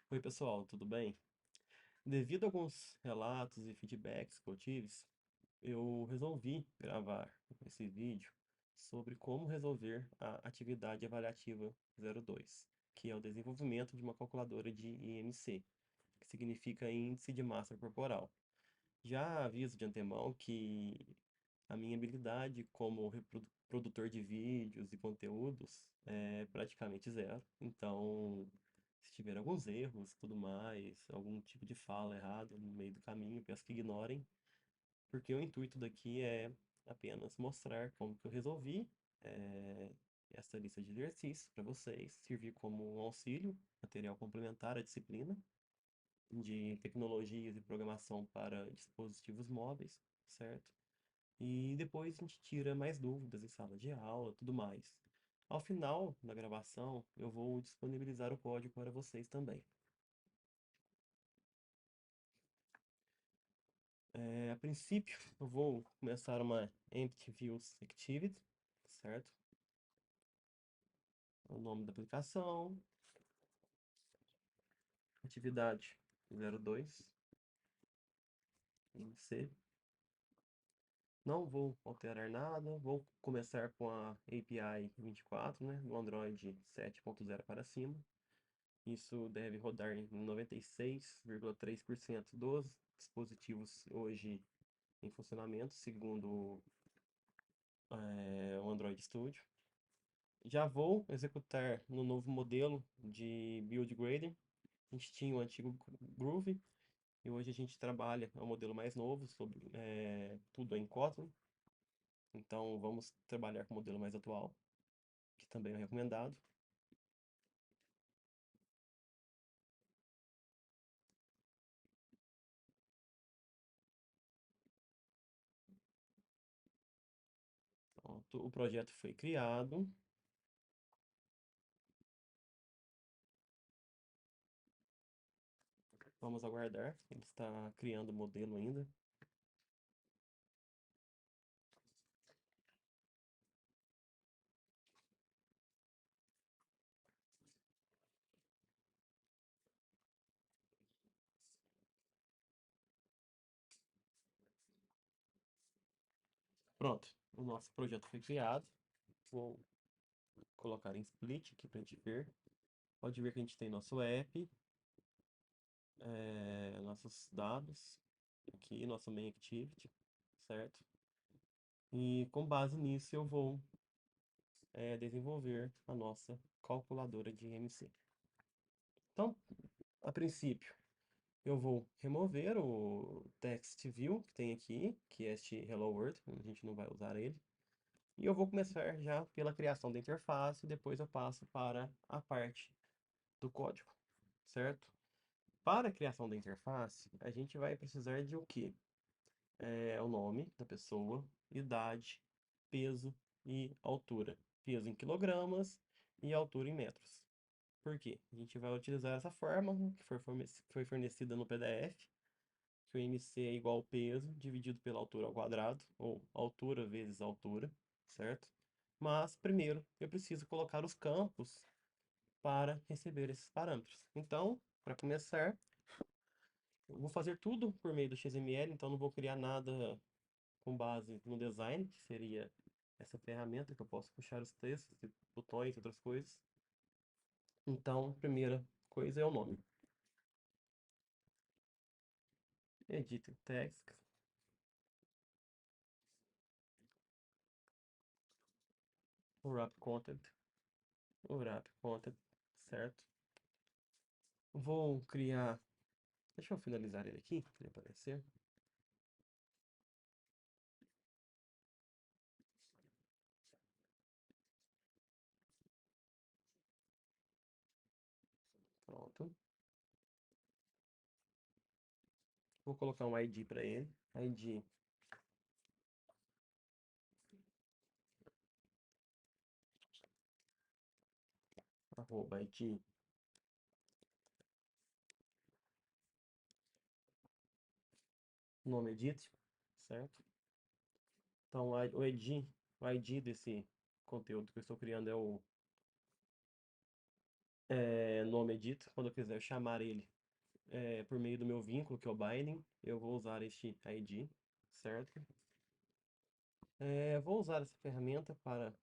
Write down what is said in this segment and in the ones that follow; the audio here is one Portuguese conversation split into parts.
Oi, pessoal, tudo bem? Devido a alguns relatos e feedbacks que eu tive, eu resolvi gravar esse vídeo sobre como resolver a atividade avaliativa 02, que é o desenvolvimento de uma calculadora de IMC, que significa Índice de Massa Corporal. Já aviso de antemão que a minha habilidade como produtor de vídeos e conteúdos é praticamente zero. Então, se tiver alguns erros, tudo mais, algum tipo de fala errada no meio do caminho, peço que ignorem, porque o intuito daqui é apenas mostrar como que eu resolvi é, essa lista de exercícios para vocês, servir como um auxílio, material complementar à disciplina de tecnologias e programação para dispositivos móveis, certo? E depois a gente tira mais dúvidas em sala de aula, tudo mais. Ao final da gravação, eu vou disponibilizar o código para vocês também. A princípio, eu vou começar uma Empty Views Activity, certo? O nome da aplicação, atividade 02, IMC. Não vou alterar nada, vou começar com a API 24, né, no Android 7.0 para cima. Isso deve rodar em 96,3% dos dispositivos hoje em funcionamento, segundo o Android Studio. Já vou executar no novo modelo de Build Grader. A gente tinha o antigo Groove e hoje a gente trabalha o modelo mais novo, sobre tudo em Kotlin. Então vamos trabalhar com o modelo mais atual, que também é recomendado. Pronto, o projeto foi criado. Vamos aguardar. Ele está criando o modelo ainda. Pronto, o nosso projeto foi criado. Vou colocar em split aqui para a gente ver. Pode ver que a gente tem nosso app, nossos dados, aqui, nosso main activity, certo? E com base nisso eu vou desenvolver a nossa calculadora de IMC. Então, a princípio, eu vou remover o text view que tem aqui, que é este Hello World, a gente não vai usar ele. E eu vou começar já pela criação da interface, e depois eu passo para a parte do código, certo? Para a criação da interface, a gente vai precisar de o quê? O nome da pessoa, idade, peso e altura. Peso em quilogramas e altura em metros. Por quê? A gente vai utilizar essa fórmula que foi fornecida no PDF, que o MC é igual ao peso dividido pela altura ao quadrado, ou altura vezes altura, certo? Mas, primeiro, eu preciso colocar os campos para receber esses parâmetros. Então, para começar, eu vou fazer tudo por meio do XML, então não vou criar nada com base no design, que seria essa ferramenta que eu posso puxar os textos, botões e outras coisas. Então, primeira coisa é o nome. Edit text, wrap content, wrap content, certo? Vou criar. Deixa eu finalizar ele aqui, para ele aparecer. Pronto. Vou colocar um ID para ele. ID arroba ID nome edit, certo? Então o ID desse conteúdo que eu estou criando é o nome edit, quando eu quiser chamar ele por meio do meu vínculo, que é o binding, eu vou usar este ID, certo? Vou usar essa ferramenta para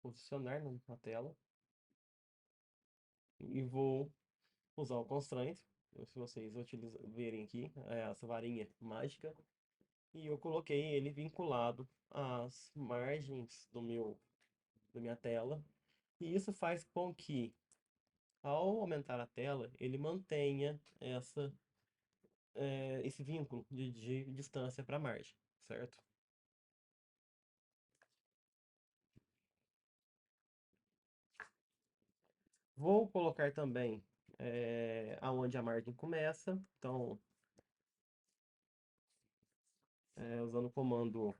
posicionar na tela e vou usar o constraint. Se vocês verem aqui, essa varinha mágica, e eu coloquei ele vinculado às margens da minha tela, e isso faz com que, ao aumentar a tela, ele mantenha esse vínculo de distância para a margem, certo? Vou colocar também aonde a margem começa, então, usando o comando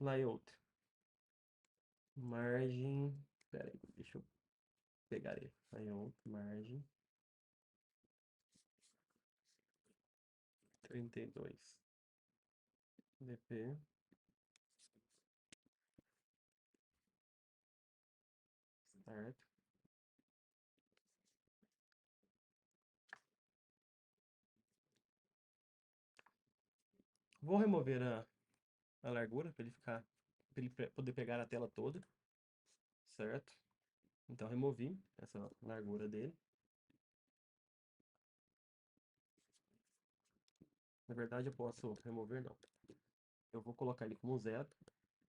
layout margem, peraí, deixa eu pegar ele, layout margem 32 dp, certo? Vou remover a largura para ele ficar, para ele poder pegar a tela toda, certo? Então removi essa largura dele. Na verdade eu posso remover não. Eu vou colocar ele como zero.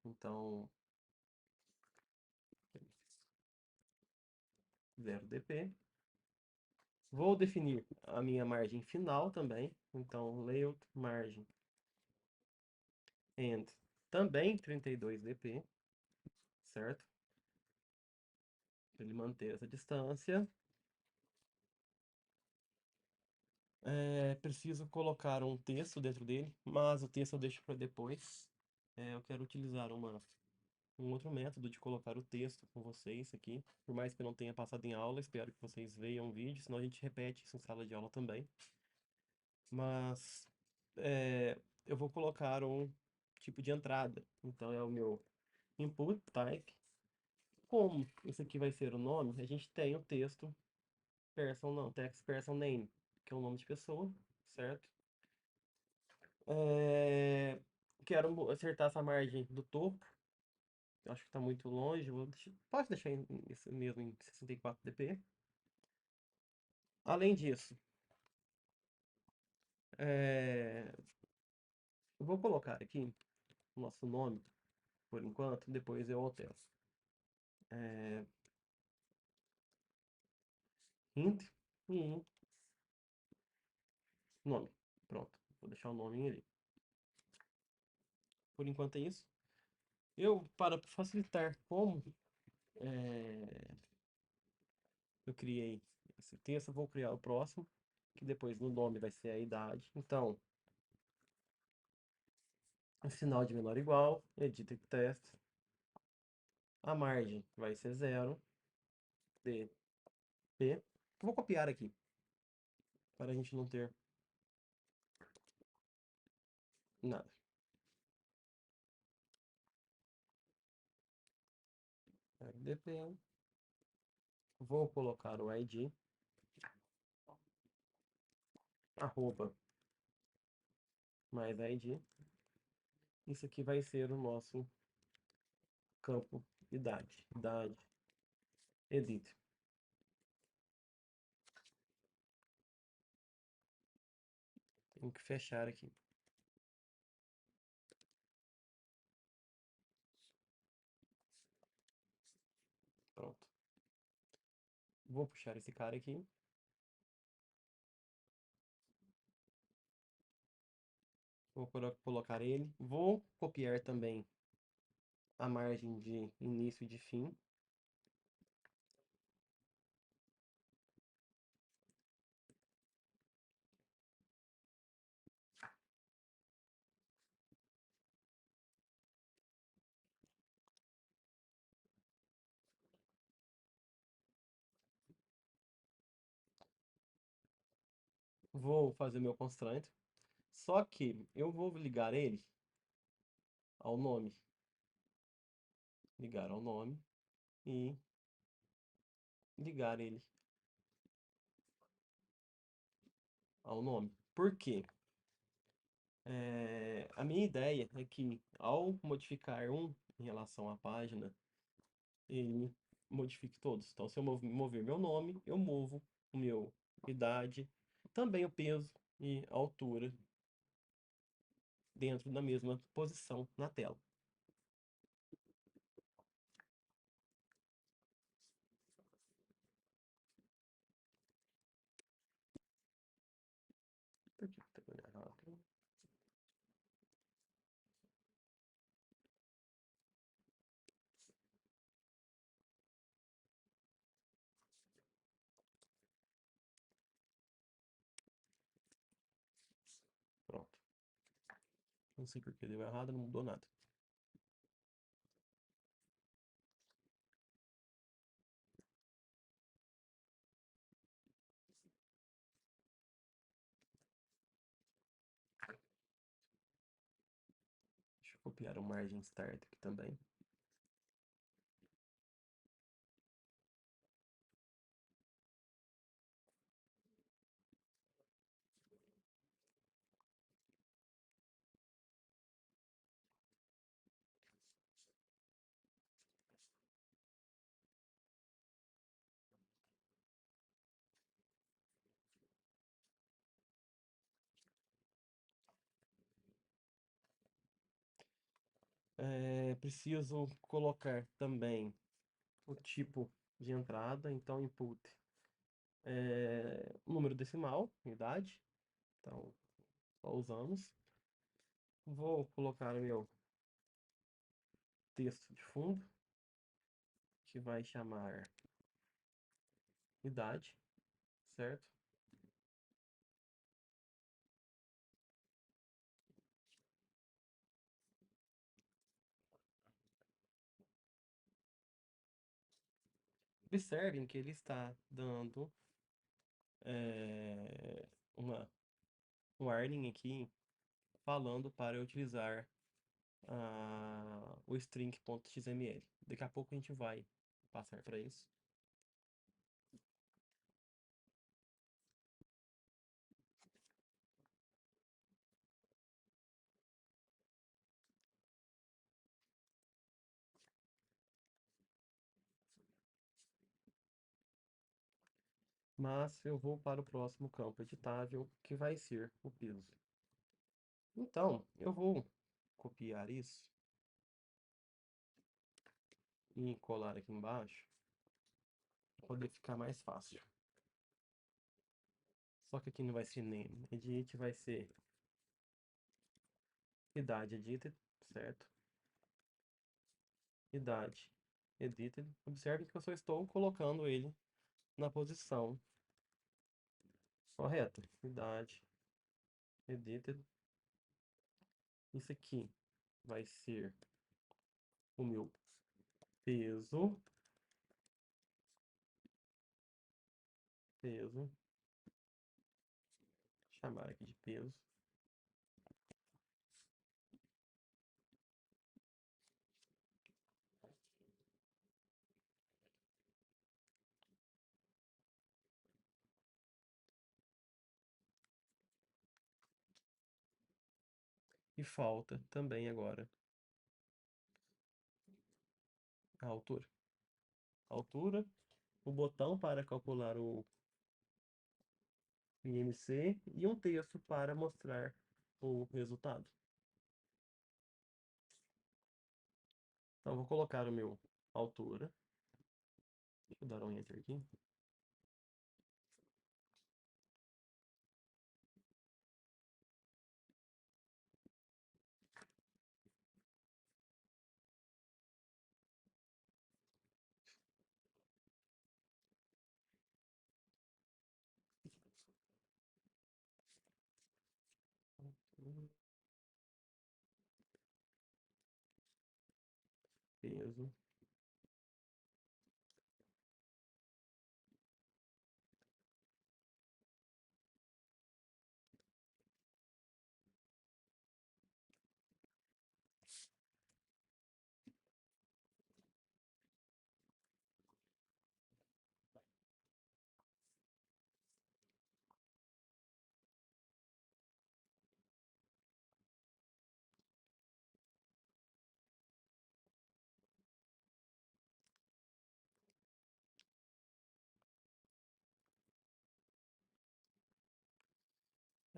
Então 0 dp. Vou definir a minha margem final também. Então layout margem and também 32 dp, certo? Para ele manter essa distância. Preciso colocar um texto dentro dele, mas o texto eu deixo para depois. Eu quero utilizar um outro método de colocar o texto com vocês aqui. Por mais que eu não tenha passado em aula, espero que vocês vejam o vídeo, senão a gente repete isso em sala de aula também. Mas eu vou colocar um tipo de entrada. Então é o meu input type. Como esse aqui vai ser o nome, a gente tem o texto person, não, text person name, que é o nome de pessoa, certo? É, Quero acertar essa margem do topo. Eu acho que está muito longe. Pode deixar isso mesmo em 64 dp. Além disso, é, eu vou colocar aqui o nosso nome por enquanto, depois eu altero. É, int e nome. Pronto, vou deixar o nome ali. Por enquanto é isso. Para facilitar como eu criei esse texto, eu vou criar o próximo, que depois no nome vai ser a idade. Então, o sinal de menor ou igual, edita test, a margem vai ser 0, dp. Vou copiar aqui, para a gente não ter nada. dp, vou colocar o id, arroba mais id. Isso aqui vai ser o nosso campo idade. Idade, edit. Tenho que fechar aqui. Pronto. Vou puxar esse cara aqui. Vou colocar ele. Vou copiar também a margem de início e de fim. Vou fazer meu constraint. Só que eu vou ligar ele ao nome. ligar ao nome e ligar ele ao nome. Por quê? A minha ideia é que ao modificar um em relação à página, ele modifique todos. Então, se eu mover meu nome, eu movo o meu idade, também o peso e a altura dentro da mesma posição na tela. Por que que tá dando errado? Pronto. Não sei por que deu errado, não mudou nada. Deixa eu copiar o margem start aqui também. Preciso colocar também o tipo de entrada, então input número decimal, idade, então só os anos. Vou colocar o meu texto de fundo, que vai chamar idade, certo? Observem que ele está dando é, uma um warning aqui falando para eu utilizar o string.xml. Daqui a pouco a gente vai passar para isso. Mas eu vou para o próximo campo editável, que vai ser o peso. Então, eu vou copiar isso e colar aqui embaixo, para poder ficar mais fácil. Só que aqui não vai ser name edit, vai ser idade edited, certo? Idade edited. Observe que eu só estou colocando ele na posição correta. Idade edited. Isso aqui vai ser o meu peso. Peso. Chamar aqui de peso. E falta também agora a altura. Altura, o botão para calcular o IMC e um texto para mostrar o resultado. Então, vou colocar o meu altura. Deixa eu dar um enter aqui. Peso.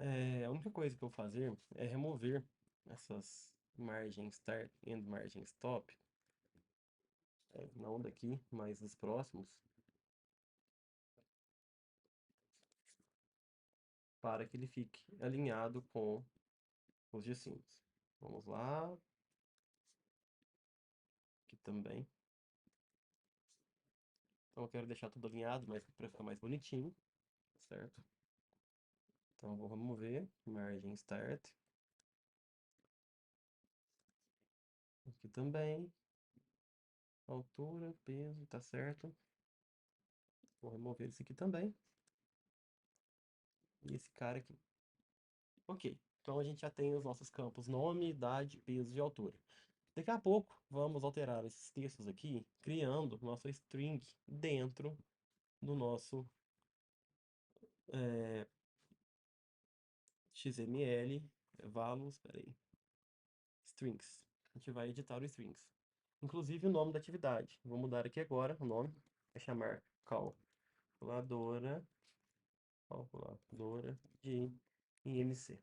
A única coisa que eu vou fazer é remover essas margens start e margem stop, não daqui, mas dos próximos, para que ele fique alinhado com os de cima. Vamos lá, aqui também. Então eu quero deixar tudo alinhado, mas para ficar mais bonitinho, certo? Então eu vou remover margem start, aqui também, altura, peso, tá certo. Vou remover esse aqui também. E esse cara aqui. Ok, então a gente já tem os nossos campos nome, idade, peso e altura. Daqui a pouco vamos alterar esses textos aqui, criando nossa string dentro do nosso eh, XML, values, peraí, strings. A gente vai editar o strings. Inclusive o nome da atividade. Vou mudar aqui agora o nome, vai chamar calculadora, calculadora de IMC.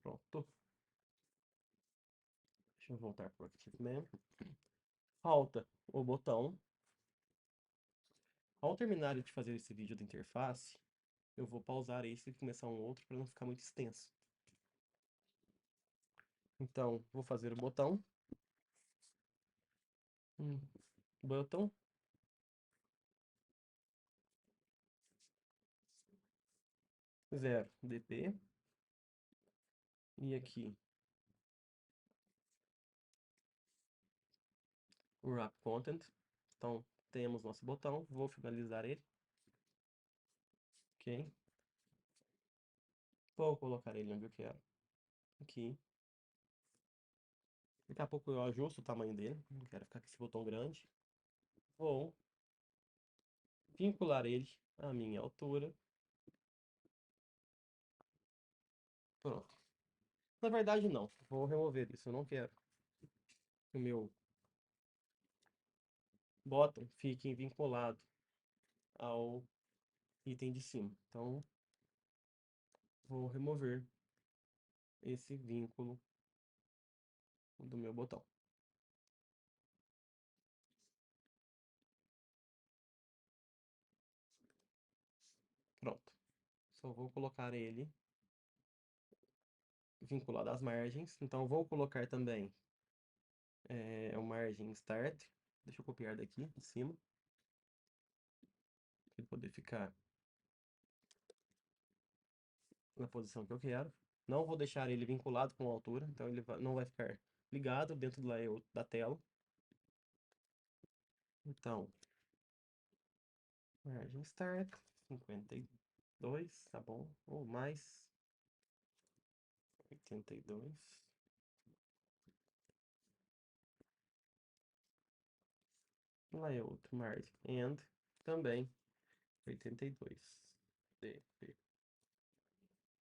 Pronto. Deixa eu voltar para o ActiveMem. Falta o botão. Ao terminar de fazer esse vídeo da interface, eu vou pausar esse e começar um outro para não ficar muito extenso. Então, vou fazer o botão. Button. Zero dp. E aqui, o wrap content. Então, temos nosso botão. Vou finalizar ele. Ok. Vou colocar ele onde eu quero. Aqui. Daqui a pouco eu ajusto o tamanho dele. Não quero ficar com esse botão grande. Vou vincular ele à minha altura. Pronto. Na verdade, não. Vou remover isso. Eu não quero que o meu bottom fique vinculado ao item de cima. Então, vou remover esse vínculo do meu botão. Pronto. Só vou colocar ele vinculado às margens. Então, vou colocar também o margem start. Deixa eu copiar daqui de cima, para ele poder ficar na posição que eu quero. Não vou deixar ele vinculado com a altura, então ele não vai ficar ligado dentro do layout da tela. Então, margem start, 52, tá bom, ou mais, 82. Layout margin end, também 82. DP.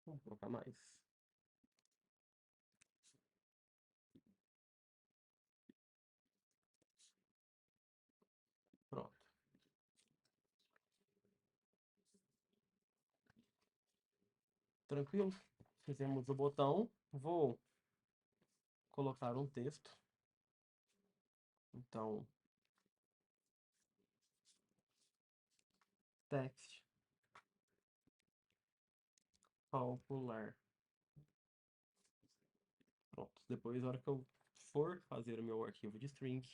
Vamos colocar mais. Pronto. Tranquilo? Fizemos o botão. Vou colocar um texto. Então, text calcular. Pronto. Depois, na hora que eu for fazer o meu arquivo de string,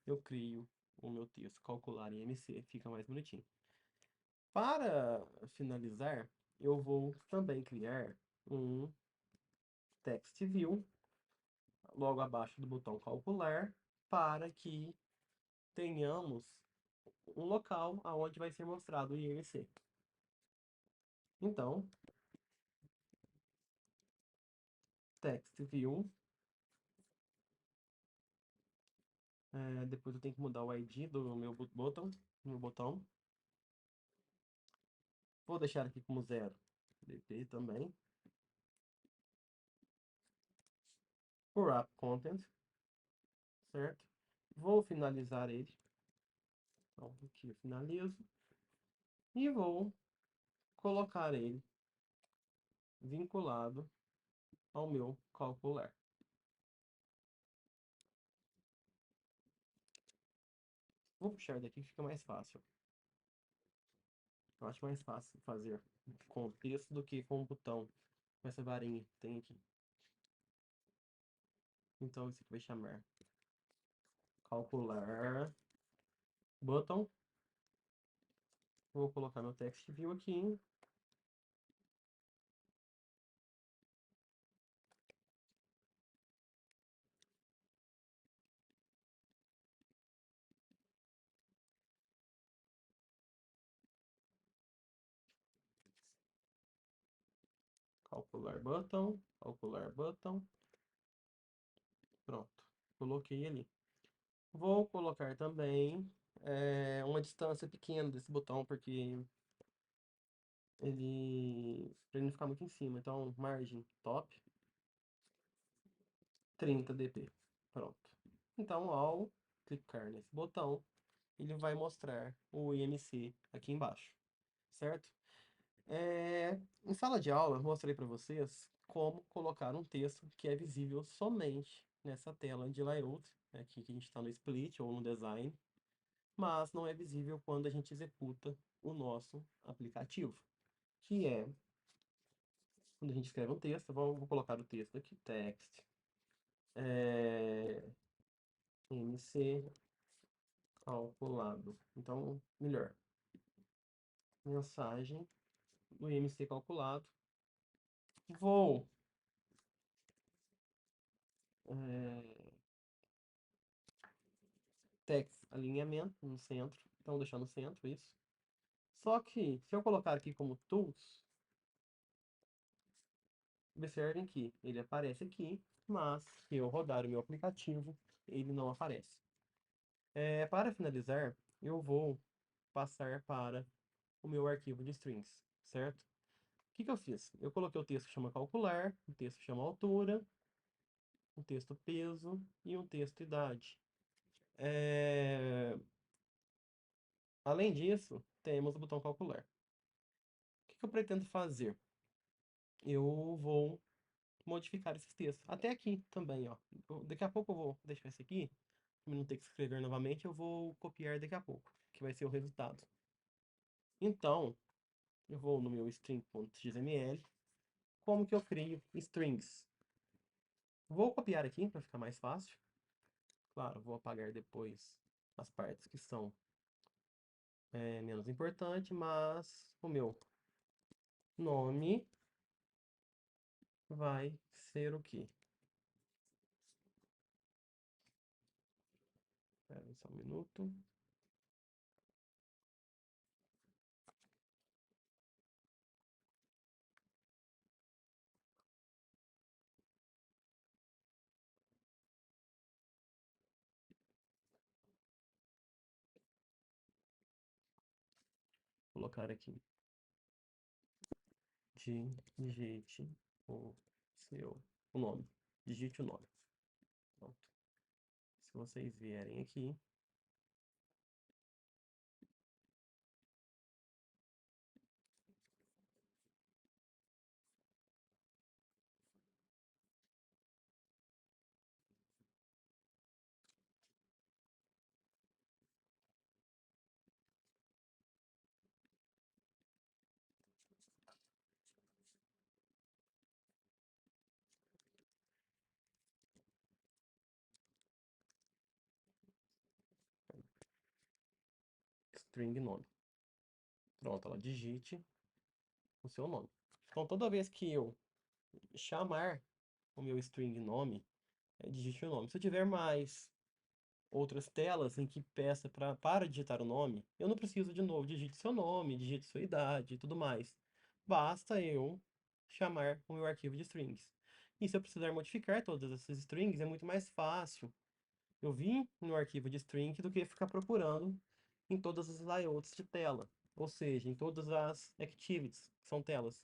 eu crio o meu texto calcular em MC. Fica mais bonitinho. Para finalizar, eu vou também criar um text view logo abaixo do botão calcular, para que tenhamos um local aonde vai ser mostrado o IMC. Então, text view, depois eu tenho que mudar o ID do meu botão. Vou deixar aqui como 0 dp também. O wrap content, certo? Vou finalizar ele. Então, aqui eu finalizo. E vou colocar ele vinculado ao meu calcular. Vou puxar daqui que fica mais fácil. Eu acho mais fácil fazer com o texto do que com o botão, com essa varinha que tem aqui. Então, isso aqui vai chamar calcular button. Vou colocar meu text view aqui. Calcular button, calcular button. Pronto, coloquei ali. Vou colocar também uma distância pequena desse botão, porque para ele não ficar muito em cima. Então, margem top 30 dp. Pronto. Então, ao clicar nesse botão, ele vai mostrar o IMC aqui embaixo, certo? Em sala de aula, eu mostrei para vocês como colocar um texto que é visível somente nessa tela de layout, aqui que a gente está no split ou no design, mas não é visível quando a gente executa o nosso aplicativo, que é quando a gente escreve um texto. Vou colocar o texto aqui, text, é, MC calculado. Então, melhor, mensagem do MC calculado. Vou é, text alinhamento no centro, então deixar no centro isso. Só que, se eu colocar aqui como tools, observem que ele aparece aqui, mas se eu rodar o meu aplicativo, ele não aparece. Para finalizar, eu vou passar para o meu arquivo de strings, certo? O que que eu fiz? Eu coloquei o texto que chama calcular, o texto que chama altura, um texto peso e um texto idade. É, Além disso, temos o botão calcular. O que que eu pretendo fazer? Eu vou modificar esses textos. Até aqui também, ó. Daqui a pouco eu vou deixar esse aqui, para não ter que escrever novamente, eu vou copiar daqui a pouco, que vai ser o resultado. Então, eu vou no meu string.xml. Como que eu crio strings? Vou copiar aqui para ficar mais fácil. Claro, vou apagar depois as partes que são menos importantes, mas o meu nome vai ser o quê? Espera aí só um minuto. Vou colocar aqui. Digite o o nome. Digite o nome. Pronto. Se vocês vierem aqui, string nome. Pronto, ela digite o seu nome. Então, toda vez que eu chamar o meu string nome, digite o nome. Se eu tiver mais outras telas em que peça para digitar o nome, eu não preciso de novo, digite seu nome, digite sua idade e tudo mais. Basta eu chamar o meu arquivo de strings. E se eu precisar modificar todas essas strings, é muito mais fácil eu vim no arquivo de string do que ficar procurando em todas as layouts de tela, ou seja, em todas as activities, que são telas.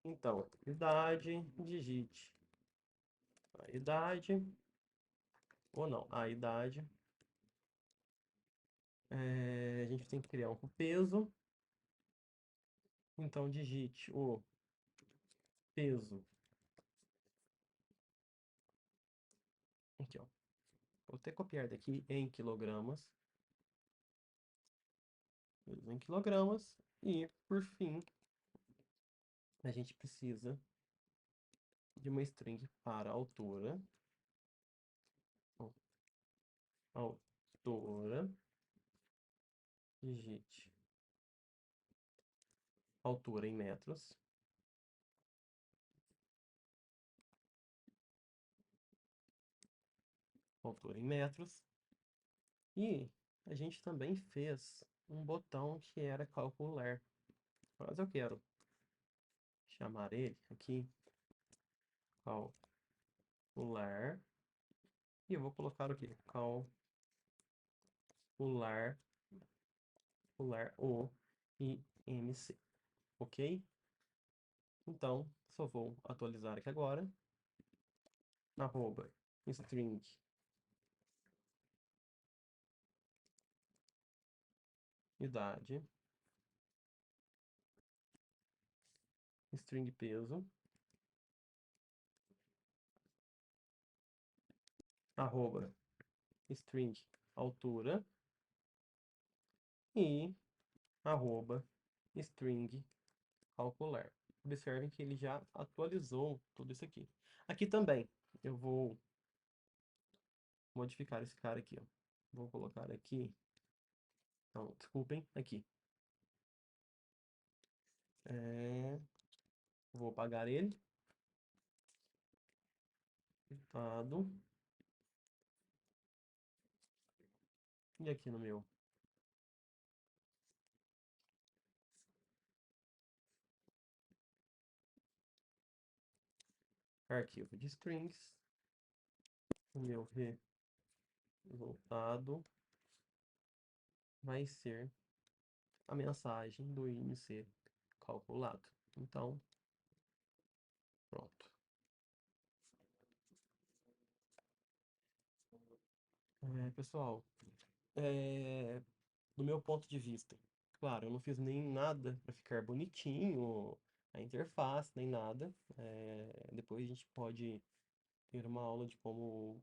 Então, idade, digite a idade, ou não, a idade. A gente tem que criar um peso, então digite o Peso. Aqui, ó. Vou até copiar daqui em quilogramas. Peso em quilogramas. E, por fim, a gente precisa de uma string para a altura. Ó, altura. Digite. Altura em metros. Altura em metros. E a gente também fez um botão que era calcular. Mas eu quero chamar ele aqui, calcular, e eu vou colocar o quê? Calcular, calcular o IMC, ok? Então, só vou atualizar aqui agora, arroba string idade, string peso, arroba string altura e arroba string calcular. Observem que ele já atualizou tudo isso aqui. Aqui também, eu vou modificar esse cara aqui, ó. Vou colocar aqui, não, desculpem, aqui. É, vou apagar ele. Ditado. E aqui no meu arquivo de strings, o meu resultado vai ser a mensagem do IMC calculado. Então, pronto. Pessoal, do meu ponto de vista, claro, eu não fiz nem nada para ficar bonitinho, a interface, nem nada. Depois a gente pode ter uma aula de como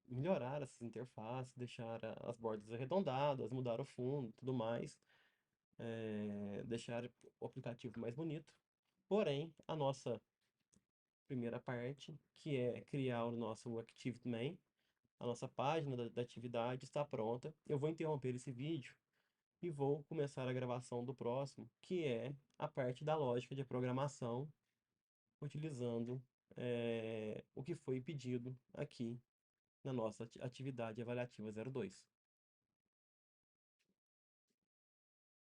melhorar essas interfaces, deixar as bordas arredondadas, mudar o fundo, tudo mais, deixar o aplicativo mais bonito. Porém, a nossa primeira parte, que é criar o nosso ActivityMain, a nossa página da atividade está pronta. Eu vou interromper esse vídeo e vou começar a gravação do próximo, que é a parte da lógica de programação, utilizando o que foi pedido aqui na nossa atividade avaliativa 02.